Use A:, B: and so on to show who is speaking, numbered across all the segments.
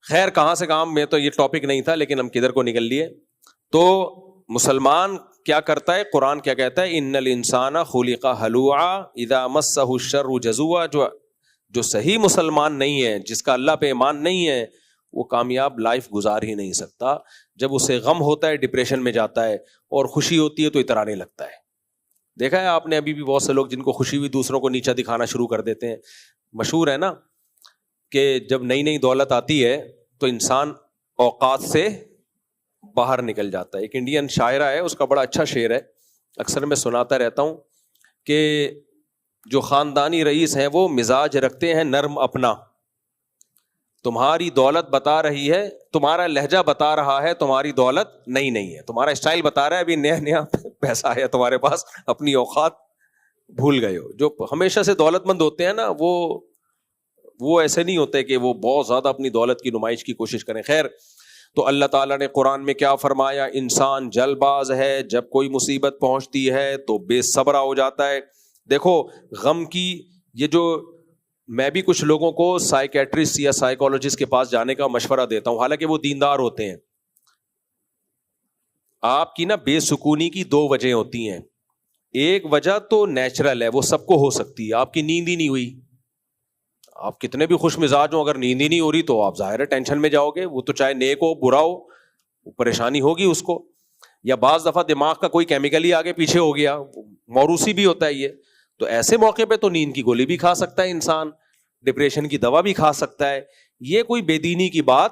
A: خیر کہاں سے کام میں تو یہ ٹاپک نہیں تھا, لیکن ہم کدھر کو نکل لیے. تو مسلمان کیا کرتا ہے, قرآن کیا کہتا ہے, ان الانسان خلق ہلوعا اذا مسہ الشر جزوعا. جو صحیح مسلمان نہیں ہے, جس کا اللہ پہ ایمان نہیں ہے, وہ کامیاب لائف گزار ہی نہیں سکتا. جب اسے غم ہوتا ہے ڈپریشن میں جاتا ہے, اور خوشی ہوتی ہے تو اترانے لگتا ہے. دیکھا ہے آپ نے ابھی بھی بہت سے لوگ جن کو خوشی ہوئی دوسروں کو نیچا دکھانا شروع کر دیتے ہیں. مشہور ہے نا کہ جب نئی نئی دولت آتی ہے تو انسان اوقات سے باہر نکل جاتا ہے. ایک انڈین شاعرہ ہے, اس کا بڑا اچھا شعر ہے, اکثر میں سناتا رہتا ہوں کہ جو خاندانی رئیس ہیں وہ مزاج رکھتے ہیں نرم اپنا, تمہاری دولت بتا رہی ہے, تمہارا لہجہ بتا رہا ہے تمہاری دولت نہیں ہے, تمہارا اسٹائل بتا رہا ہے ابھی نیا پیسہ ہے تمہارے پاس, اپنی اوقات بھول گئے ہو. جو ہمیشہ سے دولت مند ہوتے ہیں نا وہ ایسے نہیں ہوتے کہ وہ بہت زیادہ اپنی دولت کی نمائش کی کوشش کریں. خیر, تو اللہ تعالیٰ نے قرآن میں کیا فرمایا, انسان جلد باز ہے, جب کوئی مصیبت پہنچتی ہے تو بے صبر ہو جاتا ہے. دیکھو غم کی یہ جو, میں بھی کچھ لوگوں کو سائیکیٹرسٹ یا سائیکالوجسٹ کے پاس جانے کا مشورہ دیتا ہوں, حالانکہ وہ دیندار ہوتے ہیں. آپ کی نا بے سکونی کی دو وجہ ہوتی ہیں. ایک وجہ تو نیچرل ہے, وہ سب کو ہو سکتی ہے, آپ کی نیند ہی نہیں ہوئی. آپ کتنے بھی خوش مزاج ہوں, اگر نیند ہی نہیں ہو رہی تو آپ ظاہر ہے ٹینشن میں جاؤ گے. وہ تو چاہے نیک ہو برا ہو, پریشانی ہوگی اس کو. یا بعض دفعہ دماغ کا کوئی کیمیکل ہی آگے پیچھے ہو گیا, موروثی بھی ہوتا ہے یہ. تو ایسے موقع پہ تو نیند کی گولی بھی کھا سکتا ہے انسان, ڈپریشن کی دوا بھی کھا سکتا ہے. یہ کوئی بے دینی کی بات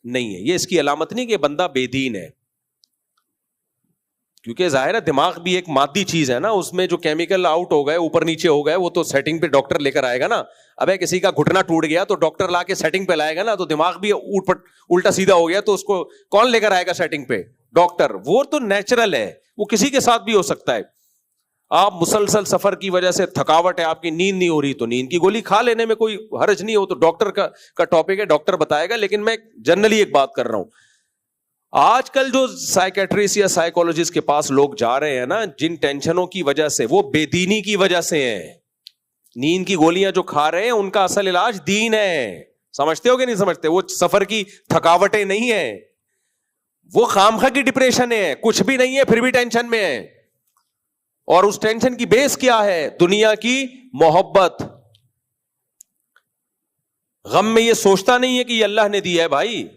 A: نہیں ہے, یہ اس کی علامت نہیں کہ بندہ بے دین ہے. کیونکہ ظاہر ہے دماغ بھی ایک مادی چیز ہے نا, اس میں جو کیمیکل آؤٹ ہو گئے, اوپر نیچے ہو گئے, وہ تو سیٹنگ پہ ڈاکٹر لے کر آئے گا نا. ابے کسی کا گھٹنا ٹوٹ گیا تو ڈاکٹر لا کے سیٹنگ پہ لائے گا نا, تو دماغ بھی الٹا سیدھا ہو گیا تو اس کو کون لے کر آئے گا سیٹنگ پہ؟ ڈاکٹر. وہ تو نیچرل ہے, وہ کسی کے ساتھ بھی ہو سکتا ہے. آپ مسلسل سفر کی وجہ سے تھکاوٹ ہے, آپ کی نیند نہیں ہو رہی, تو نیند کی گولی کھا لینے میں کوئی حرج نہیں ہو. تو ڈاکٹر کا ٹاپک ہے, ڈاکٹر بتائے گا. لیکن میں جنرلی ایک بات کر رہا ہوں, آج کل جو سائیکیٹرسٹ یا سائیکالوجسٹ کے پاس لوگ جا رہے ہیں نا, جن ٹینشنوں کی وجہ سے, وہ بے دینی کی وجہ سے ہیں. نیند کی گولیاں جو کھا رہے ہیں ان کا اصل علاج دین ہے. سمجھتے ہو کہ نہیں سمجھتے؟ وہ سفر کی تھکاوٹیں نہیں ہیں, وہ خامخواہ کی ڈپریشن ہے, کچھ بھی نہیں ہے پھر بھی ٹینشن میں ہے. اور اس ٹینشن کی بیس کیا ہے؟ دنیا کی محبت. غم میں یہ سوچتا نہیں ہے کہ یہ اللہ نے دیا ہے. بھائی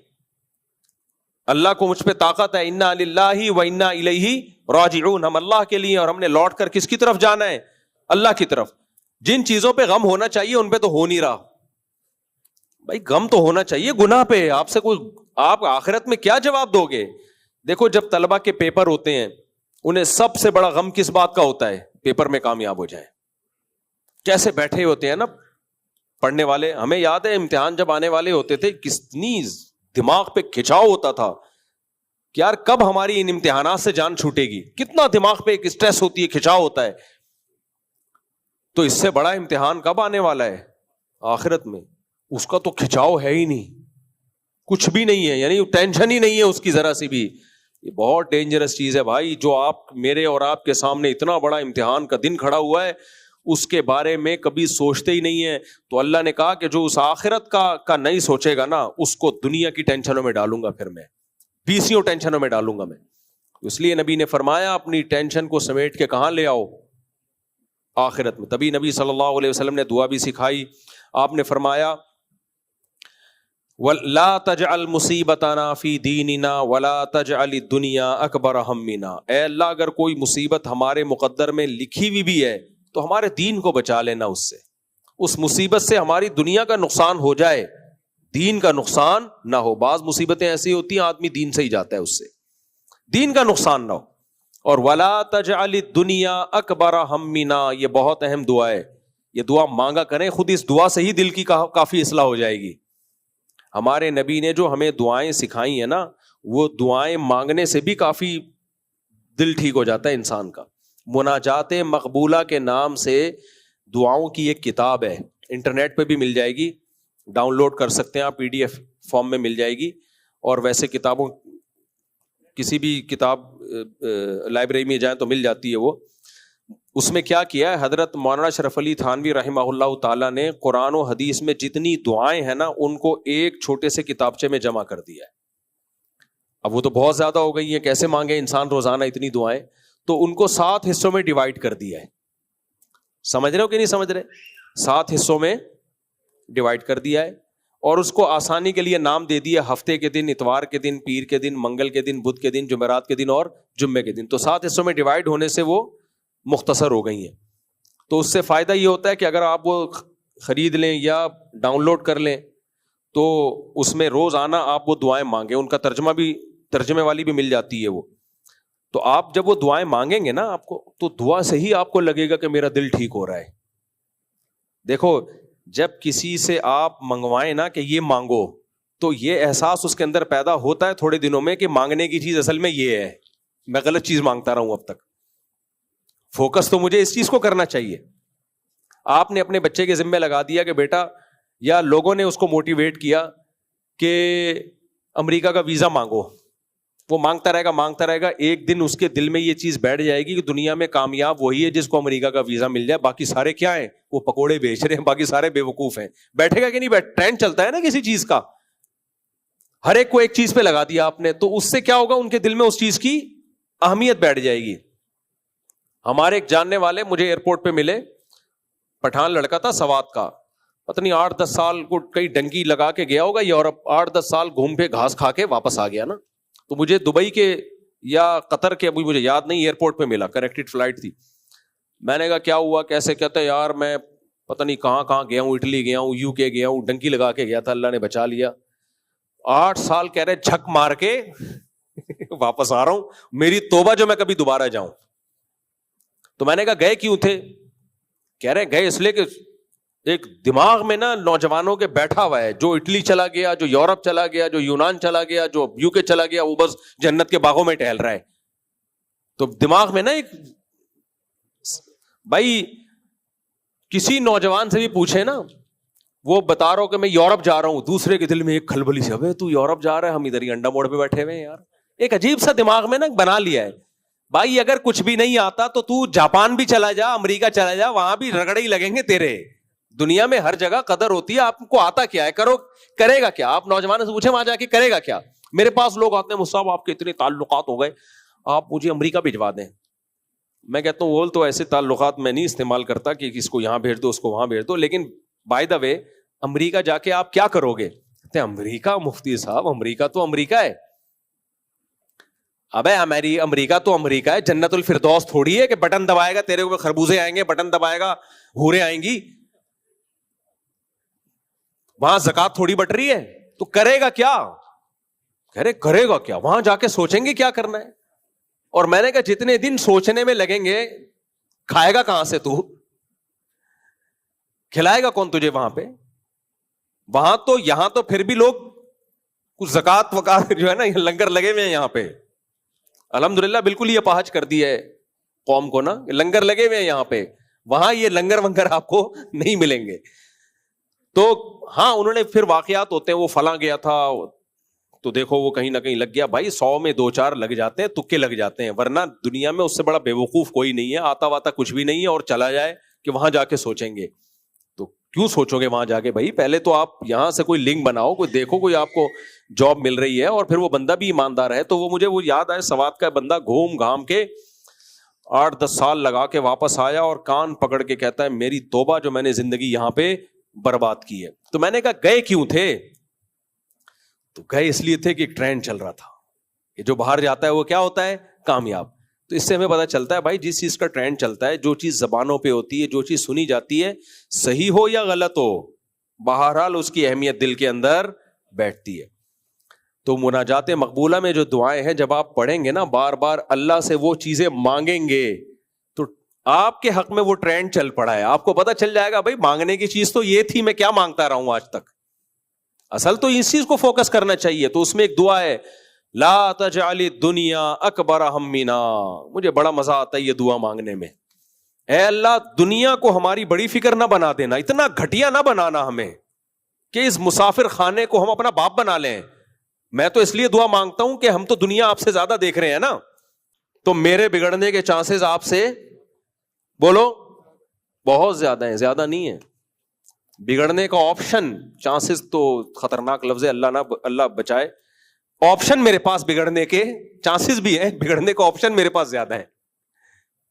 A: اللہ کو مجھ پہ طاقت ہے, انا للہ و انا الیہ راجعون, ہم اللہ کے لیے اور ہم نے لوٹ کر کس کی طرف جانا ہے؟ اللہ کی طرف. جن چیزوں پہ غم ہونا چاہیے ان پہ تو ہو نہیں رہا. بھائی غم تو ہونا چاہیے گناہ پہ. آپ سے کوئی, آپ آخرت میں کیا جواب دو گے؟ دیکھو جب طلبہ کے پیپر ہوتے ہیں, انہیں سب سے بڑا غم کس بات کا ہوتا ہے؟ پیپر میں کامیاب ہو جائے. کیسے بیٹھے ہوتے ہیں نا پڑھنے والے. ہمیں یاد ہے امتحان جب آنے والے ہوتے تھے, کتنی دماغ پہ کھچاؤ ہوتا تھا کہ یار کب ہماری ان امتحانات سے جان چھوٹے گی. کتنا دماغ پہ ایک اسٹریس ہوتی ہے, کھچاؤ ہوتا ہے. تو اس سے بڑا امتحان کب آنے والا ہے؟ آخرت میں. اس کا تو کھچاؤ ہے ہی نہیں, کچھ بھی نہیں ہے, یعنی ٹینشن ہی نہیں ہے اس کی ذرا سی بھی. یہ بہت ڈینجرس چیز ہے بھائی. جو آپ میرے اور آپ کے سامنے اتنا بڑا امتحان کا دن کھڑا ہوا ہے, اس کے بارے میں کبھی سوچتے ہی نہیں ہے. تو اللہ نے کہا کہ جو اس آخرت کا نہیں سوچے گا نا, اس کو دنیا کی ٹینشنوں میں ڈالوں گا, پھر میں 20 ٹینشنوں میں ڈالوں گا میں. اس لیے نبی نے فرمایا اپنی ٹینشن کو سمیٹ کے کہاں لے آؤ؟ آخرت میں. تبھی نبی صلی اللہ علیہ وسلم نے دعا بھی سکھائی. آپ نے فرمایا وَلَا تَجْعَلْ مُصِيبَتَنَا فِي دِينِنَا وَلَا تَجْعَلِ الدُّنْيَا أَكْبَرَ هَمِّنَا. اے اللہ اگر کوئی مصیبت ہمارے مقدر میں لکھی ہوئی بھی ہے تو ہمارے دین کو بچا لینا اس سے. اس مصیبت سے ہماری دنیا کا نقصان ہو جائے, دین کا نقصان نہ ہو. بعض مصیبتیں ایسی ہوتی ہیں آدمی دین سے ہی جاتا ہے, اس سے دین کا نقصان نہ ہو. اور وَلَا تَجْعَلِ الدُّنْيَا أَكْبَرَ هَمِّنَا, یہ بہت اہم دعا ہے. یہ دعا مانگا کریں, خود اس دعا سے ہی دل کی کافی اصلاح ہو جائے گی. ہمارے نبی نے جو ہمیں دعائیں سکھائی ہیں نا, وہ دعائیں مانگنے سے بھی کافی دل ٹھیک ہو جاتا ہے انسان کا. مناجات مقبولہ کے نام سے دعاؤں کی ایک کتاب ہے, انٹرنیٹ پہ بھی مل جائے گی, ڈاؤن لوڈ کر سکتے ہیں آپ, PDF فارم میں مل جائے گی. اور ویسے کتابوں کسی بھی کتاب لائبریری میں جائیں تو مل جاتی ہے وہ. اس میں کیا کیا ہے حضرت مولانا اشرف علی تھانوی رحمہ اللہ تعالیٰ نے قرآن و حدیث میں جتنی دعائیں ہیں نا ان کو ایک چھوٹے سے کتابچے میں جمع کر دیا ہے. اب وہ تو بہت زیادہ ہو گئی ہیں, کیسے مانگے انسان روزانہ اتنی دعائیں, تو ان کو 7 حصوں میں ڈیوائڈ کر دیا ہے. سمجھ رہے ہو کہ نہیں سمجھ رہے؟ 7 حصوں میں ڈیوائڈ کر دیا ہے, اور اس کو آسانی کے لیے نام دے دیا ہفتے کے دن, اتوار کے دن, پیر کے دن, منگل کے دن, بدھ کے دن, جمعرات کے دن اور جمعے کے دن. تو 7 حصوں میں ڈیوائڈ ہونے سے وہ مختصر ہو گئی ہیں. تو اس سے فائدہ یہ ہوتا ہے کہ اگر آپ وہ خرید لیں یا ڈاؤن لوڈ کر لیں تو اس میں روز آنا آپ وہ دعائیں مانگیں, ان کا ترجمے والی بھی مل جاتی ہے وہ. تو آپ جب وہ دعائیں مانگیں گے نا آپ کو, تو دعا سے ہی آپ کو لگے گا کہ میرا دل ٹھیک ہو رہا ہے. دیکھو جب کسی سے آپ منگوائیں نا کہ یہ مانگو, تو یہ احساس اس کے اندر پیدا ہوتا ہے تھوڑے دنوں میں کہ مانگنے کی چیز اصل میں یہ ہے, میں غلط چیز مانگتا رہا ہوں اب تک, فوکس تو مجھے اس چیز کو کرنا چاہیے. آپ نے اپنے بچے کے ذمہ لگا دیا کہ بیٹا, یا لوگوں نے اس کو موٹیویٹ کیا کہ امریکہ کا ویزا مانگو, وہ مانگتا رہے گا, ایک دن اس کے دل میں یہ چیز بیٹھ جائے گی کہ دنیا میں کامیاب وہی ہے جس کو امریکہ کا ویزا مل جائے, باقی سارے کیا ہیں, وہ پکوڑے بیچ رہے ہیں, باقی سارے بے وقوف ہیں. بیٹھے گا کہ نہیں ٹرینڈ چلتا ہے نا کسی چیز کا, ہر ایک کو ایک چیز پہ لگا دیا آپ نے, تو اس سے کیا ہوگا, ان کے دل میں اس چیز کی اہمیت بیٹھ جائے گی. ہمارے ایک جاننے والے مجھے ایئرپورٹ پہ ملے, پٹھان لڑکا تھا سوات کا, پتہ نہیں 8-10 سال کو کئی ڈنکی لگا کے گیا ہوگا یورپ, 8-10 سال گھوم پہ گھاس کھا کے واپس آ گیا نا. تو مجھے دبئی کے یا قطر کے, ابھی مجھے یاد نہیں, ایئرپورٹ پہ ملا, کنیکٹڈ فلائٹ تھی. میں نے کہا کیا ہوا کیسے, کہتا ہے یار میں پتہ نہیں کہاں گیا ہوں, اٹلی گیا ہوں, UK گیا ہوں, ڈنکی لگا کے گیا تھا, اللہ نے بچا لیا. 8 سال کہہ رہے جھک مار کے واپس آ رہا ہوں, میری توبہ جو میں کبھی دوبارہ جاؤں. تو میں نے کہا گئے کیوں تھے, کہہ رہے گئے اس لیے کہ ایک دماغ میں نا نوجوانوں کے بیٹھا ہوا ہے, جو اٹلی چلا گیا, جو یورپ چلا گیا, جو یونان چلا گیا, جو UK چلا گیا, وہ بس جنت کے باغوں میں ٹہل رہا ہے. تو دماغ میں نا ایک, بھائی کسی نوجوان سے بھی پوچھے نا, وہ بتا رہا ہو کہ میں یورپ جا رہا ہوں, دوسرے کے دل میں ایک کھلبلی سے, ابے تو یورپ جا رہا ہے, ہم ادھر ہی انڈا موڑ پہ بیٹھے ہوئے ہیں یار. ایک عجیب سا دماغ میں نا بنا لیا ہے. بھائی اگر کچھ بھی نہیں آتا تو جاپان بھی چلا جا, امریکہ چلا جا, وہاں بھی رگڑے ہی لگیں گے تیرے. دنیا میں ہر جگہ قدر ہوتی ہے, آپ کو آتا کیا ہے, کرے گا کیا. آپ نوجوان سے پوچھیں وہاں جا کے کرے گا کیا. میرے پاس لوگ آتے ہیں, مصعب آپ کے اتنے تعلقات ہو گئے, آپ مجھے امریکہ بھجوا دیں. میں کہتا ہوں تو ایسے تعلقات میں نہیں استعمال کرتا کہ اس کو یہاں بھیج دو, اس کو وہاں بھیج دو. لیکن بائی دا وے امریکہ جا کے آپ کیا کرو گے, کہتے ہیں امریکہ, مفتی صاحب امریکہ تو امریکہ ہے. ابے امریکہ تو امریکہ ہے, جنت الفردوس تھوڑی ہے کہ بٹن دبائے گا تیرے کو خربوزے آئیں گے, بٹن دبائے گا حوریں آئیں گی. وہاں زکات تھوڑی بٹ رہی ہے. تو کرے گا کیا, کرے گا کیا, وہاں جا کے سوچیں گے کیا کرنا ہے. اور میں نے کہا جتنے دن سوچنے میں لگیں گے, کھائے گا کہاں سے تو, کھلائے گا کون تجھے وہاں پہ. وہاں تو یہاں تو پھر بھی لوگ کچھ زکات وکات جو ہے نا لنگر لگے ہوئے ہیں یہاں پہ, الحمدللہ بالکل یہ پہنچ کر دی ہے قوم کو نا, لنگر لگے ہوئے ہیں یہاں پہ. وہاں یہ لنگر ونگر آپ کو نہیں ملیں گے. تو ہاں انہوں نے پھر واقعات ہوتے ہیں, وہ فلاں گیا تھا تو دیکھو وہ کہیں نہ کہیں لگ گیا. بھائی 100 میں 2-4 لگ جاتے ہیں, تکے لگ جاتے ہیں, ورنہ دنیا میں اس سے بڑا بے وقوف کوئی نہیں ہے. آتا واتا کچھ بھی نہیں ہے, اور چلا جائے کہ وہاں جا کے سوچیں گے. تو کیوں سوچو گے وہاں جا کے, بھائی پہلے تو آپ یہاں سے کوئی لنک بناؤ, کوئی دیکھو کوئی آپ کو جاب مل رہی ہے, اور پھر وہ بندہ بھی ایماندار ہے. تو وہ مجھے وہ یاد آئے, سوات کا بندہ گھوم گھام کے 8-10 سال لگا کے واپس آیا, اور کان پکڑ کے کہتا ہے میری توبہ جو میں نے زندگی یہاں پہ برباد کی ہے. تو میں نے کہا گئے کیوں تھے, تو گئے اس لیے تھے کہ ایک ٹرینڈ چل رہا تھا کہ جو باہر جاتا ہے وہ کیا ہوتا ہے, کامیاب. تو اس سے ہمیں پتا چلتا ہے بھائی جس چیز کا ٹرینڈ چلتا ہے, جو چیز زبانوں پہ ہوتی ہے, جو چیز سنی جاتی ہے, صحیح ہو یا غلط ہو, بہرحال اس کی اہمیت دل کے اندر بیٹھتی ہے. تو مناجات مقبولہ میں جو دعائیں ہیں جب آپ پڑھیں گے نا, بار بار اللہ سے وہ چیزیں مانگیں گے, تو آپ کے حق میں وہ ٹرینڈ چل پڑا ہے. آپ کو پتا چل جائے گا بھائی مانگنے کی چیز تو یہ تھی, میں کیا مانگتا رہا ہوں آج تک. اصل تو اس چیز کو فوکس کرنا چاہیے. تو اس میں ایک دعا ہے, لا تجعل الدنیا اکبر ہمنا. مجھے بڑا مزہ آتا ہے یہ دعا مانگنے میں. اے اللہ دنیا کو ہماری بڑی فکر نہ بنا دینا, اتنا گھٹیا نہ بنانا ہمیں کہ اس مسافر خانے کو ہم اپنا باپ بنا لیں. میں تو اس لیے دعا مانگتا ہوں کہ ہم تو دنیا آپ سے زیادہ دیکھ رہے ہیں نا, تو میرے بگڑنے کے چانسز آپ سے بولو بہت زیادہ ہیں, زیادہ نہیں ہے. بگڑنے کا آپشن, چانسز تو خطرناک لفظ ہے, اللہ بچائے. آپشن میرے پاس بگڑنے کے چانسز بھی ہیں, بگڑنے کا آپشن میرے پاس زیادہ ہے.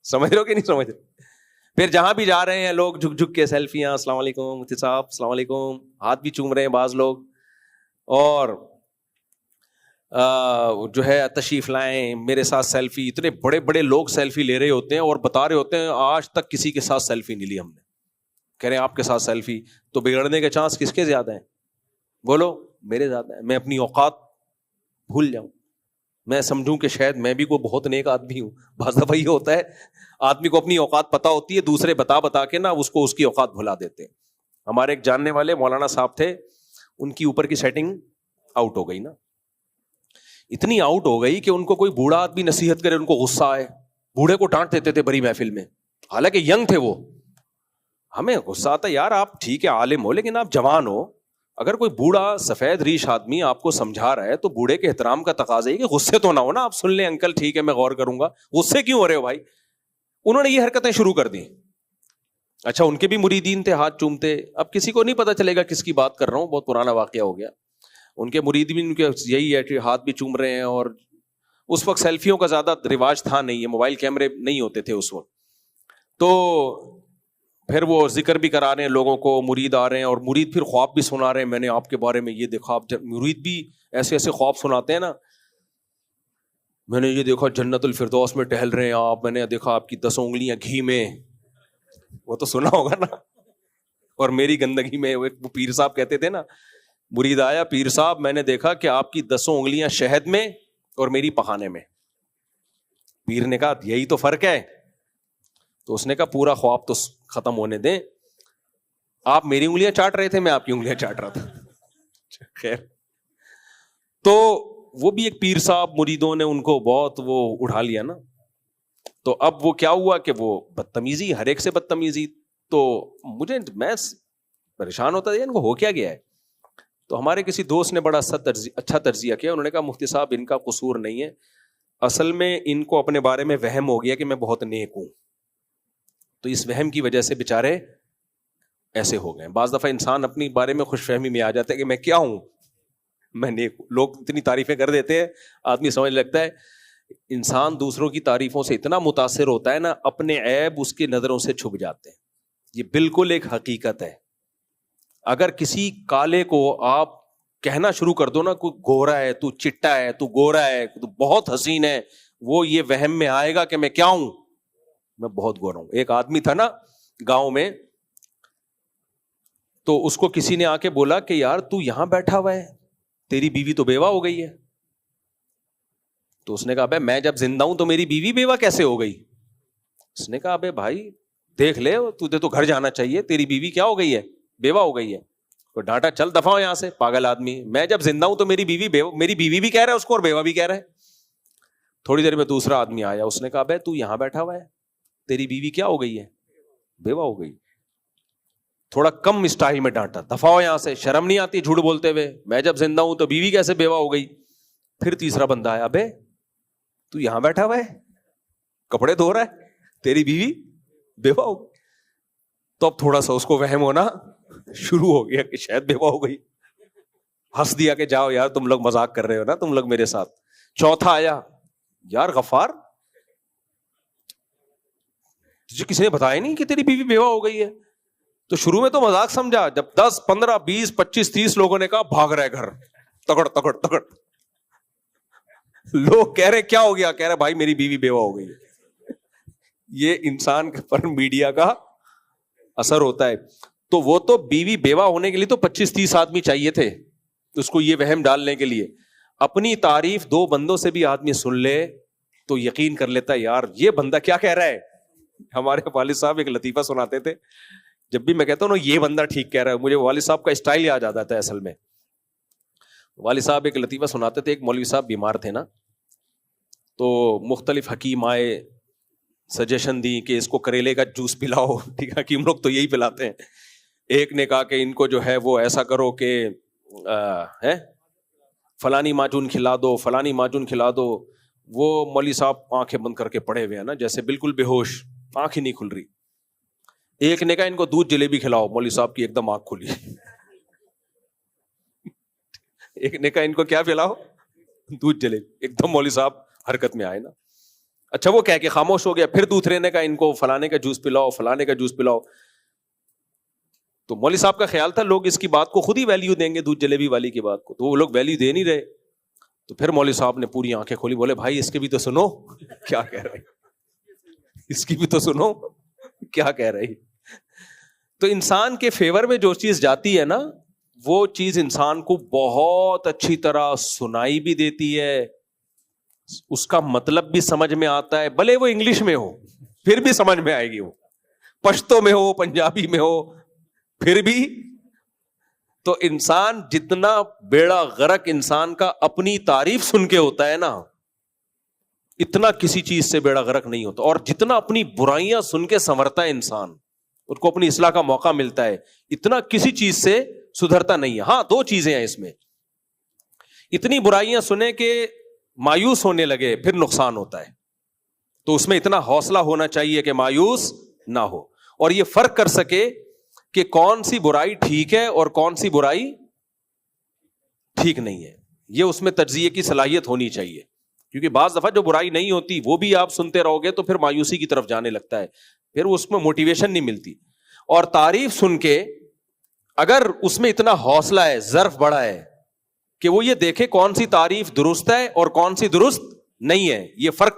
A: سمجھ رہے ہو کہ نہیں سمجھ رہے؟ پھر جہاں بھی جا رہے ہیں لوگ جھک جھک کے سیلفیاں, السلام علیکم مفتی صاحب, السلام علیکم, ہاتھ بھی چوم رہے ہیں بعض لوگ, اور جو ہے تشریف لائیں میرے ساتھ سیلفی. اتنے بڑے بڑے لوگ سیلفی لے رہے ہوتے ہیں اور بتا رہے ہوتے ہیں آج تک کسی کے ساتھ سیلفی نہیں لی ہم نے. کہہ رہے ہیں آپ کے ساتھ سیلفی. تو بگڑنے کے چانس کس کے زیادہ ہیں؟ بولو میرے زیادہ ہیں. میں اپنی اوقات بھول جاؤں, میں سمجھوں کہ شاید میں بھی کوئی بہت نیک آدمی ہوں. بعض دفعہ یہ ہوتا ہے آدمی کو اپنی اوقات پتہ ہوتی ہے, دوسرے بتا کے نا اس کو اس کی اوقات بھلا دیتے ہیں. ہمارے ایک جاننے والے مولانا صاحب تھے, ان کی اوپر کی سیٹنگ آؤٹ ہو گئی نا, اتنی آؤٹ ہو گئی کہ ان کو کوئی بوڑھا آدمی نصیحت کرے ان کو غصہ آئے. بوڑھے کو ڈانٹ دیتے تھے بڑی محفل میں, حالانکہ ینگ تھے وہ. ہمیں غصہ آتا یار آپ ٹھیک ہے عالم ہو لیکن آپ جوان ہو. اگر کوئی بوڑھا سفید ریش آدمی آپ کو سمجھا رہا ہے تو بوڑھے کے احترام کا تقاضا ہے کہ غصے تو نہ ہو نا, آپ سن لیں انکل ٹھیک ہے میں غور کروں گا. غصے کیوں ہو رہے ہو بھائی؟ انہوں نے یہ حرکتیں شروع کر دی. اچھا ان کے بھی مریدین تھے ہاتھ چومتے. اب کسی کو نہیں پتا چلے گا کس کی بات کر رہا ہوں, بہت پرانا واقعہ ہو گیا. ان کے مرید بھی ان کے یہی ہے کہ ہاتھ بھی چوم رہے ہیں. اور اس وقت سیلفیوں کا زیادہ رواج تھا نہیں ہے, موبائل کیمرے نہیں ہوتے تھے اس وقت. تو پھر وہ ذکر بھی کرا رہے ہیں لوگوں کو, مرید آ رہے ہیں اور مرید پھر خواب بھی سنا رہے ہیں, میں نے آپ کے بارے میں یہ دیکھا. مرید بھی ایسے ایسے خواب سناتے ہیں نا, میں نے یہ دیکھا جنت الفردوس میں ٹہل رہے ہیں آپ, میں نے دیکھا آپ کی 10 انگلیاں گھی میں. وہ تو سنا ہوگا نا. اور میری گندگی میں. وہ پیر صاحب کہتے تھے نا, مرید آیا, پیر صاحب میں نے دیکھا کہ آپ کی 10 انگلیاں شہد میں اور میری پخانے میں. پیر نے کہا یہی تو فرق ہے. تو اس نے کہا پورا خواب تو ختم ہونے دیں, آپ میری انگلیاں چاٹ رہے تھے, میں آپ کی انگلیاں چاٹ رہا تھا. خیر, تو وہ بھی ایک پیر صاحب, مریدوں نے ان کو بہت وہ اٹھا لیا نا. تو اب وہ کیا ہوا کہ وہ بدتمیزی, ہر ایک سے بدتمیزی. تو میں پریشان ہوتا تھا ان کو ہو کیا گیا ہے. تو ہمارے کسی دوست نے بڑا اچھا تجزیہ کیا. انہوں نے کہا مفتی صاحب ان کا قصور نہیں ہے, اصل میں ان کو اپنے بارے میں وہم ہو گیا کہ میں بہت نیک ہوں. تو اس وہم کی وجہ سے بےچارے ایسے ہو گئے. بعض دفعہ انسان اپنی بارے میں خوش فہمی میں آ جاتا ہے کہ میں کیا ہوں, میں نیک ہوں. لوگ اتنی تعریفیں کر دیتے ہیں, آدمی سمجھ لگتا ہے. انسان دوسروں کی تعریفوں سے اتنا متاثر ہوتا ہے نا, اپنے عیب اس کی نظروں سے چھپ جاتے ہیں. یہ بالکل ایک حقیقت ہے. اگر کسی کالے کو آپ کہنا شروع کر دو نا, کوئی گورا ہے, تو چٹا ہے, تو گورا ہے, تو بہت حسین ہے, وہ یہ وہم میں آئے گا کہ میں کیا ہوں, میں بہت گورا ہوں. ایک آدمی تھا نا گاؤں میں, تو اس کو کسی نے آ کے بولا کہ یار تو یہاں بیٹھا ہوا ہے, تیری بیوی تو بیوہ ہو گئی ہے. تو اس نے کہا بھائی میں جب زندہ ہوں تو میری بیوی بیوہ کیسے ہو گئی؟ اس نے کہا بھائی بھائی دیکھ لے, تجھے تو گھر جانا چاہیے, تیری بیوی کیا ہو گئی ہے, بیوہ ہو گئی ہے. تو ڈانٹا چل دفعہ ہو یہاں سے پاگل آدمی, میں جب زندہ ہوں تو میری بیوی بھی کہہ رہا ہے اس کو اور بیوہ بھی کہہ رہا ہے. تھوڑی دیر میں دوسرا آدمی آیا, اس نے کہا بھائی تو یہاں بیٹھا ہوا ہے, تیری بیوی کیا ہو گئی ہے, بیوہ ہو گئی. تھوڑا کم اسٹائل میں ڈانٹا, دفعہ ہو یہاں سے, شرم نہیں آتی جھوٹ بولتے ہوئے, میں جب زندہ ہوں تو بیوی کیسے بیوہ ہو گئی. پھر تیسرا بندہ آیا, بے تو یہاں بیٹھا ہوا ہے, کپڑے دھو رہا ہے, تیری بیوی بیوہ ہو گئی. تو اب تھوڑا سا اس کو وہم ہونا شروع ہو گیا کہ شاید بیوہ ہو گئی. ہنس دیا کہ جاؤ یار تم لوگ مذاق کر رہے ہو نا تم لوگ میرے ساتھ. چوتھا آیا, یار غفار تجھے کسی نے بتایا نہیں کہ تیری بیوی بیوہ ہو گئی ہے. تو شروع میں تو مذاق سمجھا, جب 10 15 20 25 30 لوگوں نے کہا بھاگ رہے گھر, تگڑ تگڑ تگڑ. لوگ کہہ رہے کیا ہو گیا, کہہ رہے بھائی میری بیوی بیوہ ہو گئی. یہ انسان پر میڈیا کا اثر ہوتا ہے. تو وہ تو بیوی بیوہ ہونے کے لیے تو 25 30 آدمی چاہیے تھے اس کو یہ وہم ڈالنے کے لیے. اپنی تعریف 2 بندوں سے بھی آدمی سن لے تو یقین کر لیتا ہے یار یہ بندہ کیا کہہ رہا ہے. ہمارے والد صاحب ایک لطیفہ سناتے تھے, جب بھی میں کہتا ہوں نا یہ بندہ ٹھیک کہہ رہا ہے, مجھے والد صاحب کا اسٹائل یاد آ جاتا ہے. اصل میں والد صاحب ایک لطیفہ سناتے تھے, ایک مولوی صاحب بیمار تھے نا, تو مختلف حکیم آئے, سجیشن دی کہ اس کو کریلے کا جوس پلاؤ. ٹھیک ہے, حکیم لوگ تو یہی پلاتے ہیں. ایک نے کہا کہ ان کو جو ہے وہ ایسا کرو کہ فلانی معجون کھلا دو, فلانی معجون کھلا دو. وہ مولوی صاحب آنکھیں بند کر کے پڑے ہوئے ہیں نا, جیسے بالکل بے ہوش, آنکھ ہی نہیں کھل رہی. ایک نے کہا ان کو دودھ جلیبی کھلاؤ، مولوی صاحب کی ایک دم آنکھ کھلی. ایک نے کہا ان کو کیا پلاؤ؟ دودھ جلیبی. ایک دم مولوی صاحب حرکت میں آئے نا. اچھا وہ کہہ کے خاموش ہو گیا. پھر دوسرے نے کہا ان کو فلانے کا جوس پلاؤ، فلانے کا جوس پلاؤ. تو مولوی صاحب کا خیال تھا لوگ اس کی بات کو خود ہی ویلیو دیں گے، دودھ جلیبی والی کی بات کو، تو وہ لوگ ویلیو دے نہیں رہے. تو پھر مولوی صاحب نے پوری آنکھیں کھولی، بولے بھائی اس کے بھی تو سنو کیا کہہ رہے، اس کی بھی تو سنو کیا کہہ رہی. تو انسان کے فیور میں جو چیز جاتی ہے نا، وہ چیز انسان کو بہت اچھی طرح سنائی بھی دیتی ہے، اس کا مطلب بھی سمجھ میں آتا ہے، بھلے وہ انگلش میں ہو پھر بھی سمجھ میں آئے گی، وہ پشتو میں ہو، پنجابی میں ہو پھر بھی. تو انسان جتنا بیڑا غرق انسان کا اپنی تعریف سن کے ہوتا ہے نا، اتنا کسی چیز سے بیڑا غرق نہیں ہوتا. اور جتنا اپنی برائیاں سن کے سنورتا ہے انسان، ان کو اپنی اصلاح کا موقع ملتا ہے، اتنا کسی چیز سے سدھرتا نہیں ہے. ہاں دو چیزیں ہیں اس میں، اتنی برائیاں سنے کہ مایوس ہونے لگے پھر نقصان ہوتا ہے، تو اس میں اتنا حوصلہ ہونا چاہیے کہ مایوس نہ ہو، اور یہ فرق کر سکے کہ کون سی برائی ٹھیک ہے اور کون سی برائی ٹھیک نہیں ہے. یہ اس میں تجزیے کی صلاحیت ہونی چاہیے، کیونکہ بعض دفعہ جو برائی نہیں ہوتی وہ بھی آپ سنتے رہو گے تو پھر مایوسی کی طرف جانے لگتا ہے، پھر اس میں موٹیویشن نہیں ملتی. اور تعریف سن کے اگر اس میں اتنا حوصلہ ہے، ظرف بڑا ہے کہ وہ یہ دیکھے کون سی تعریف درست ہے اور کون سی درست نہیں ہے، یہ فرق کر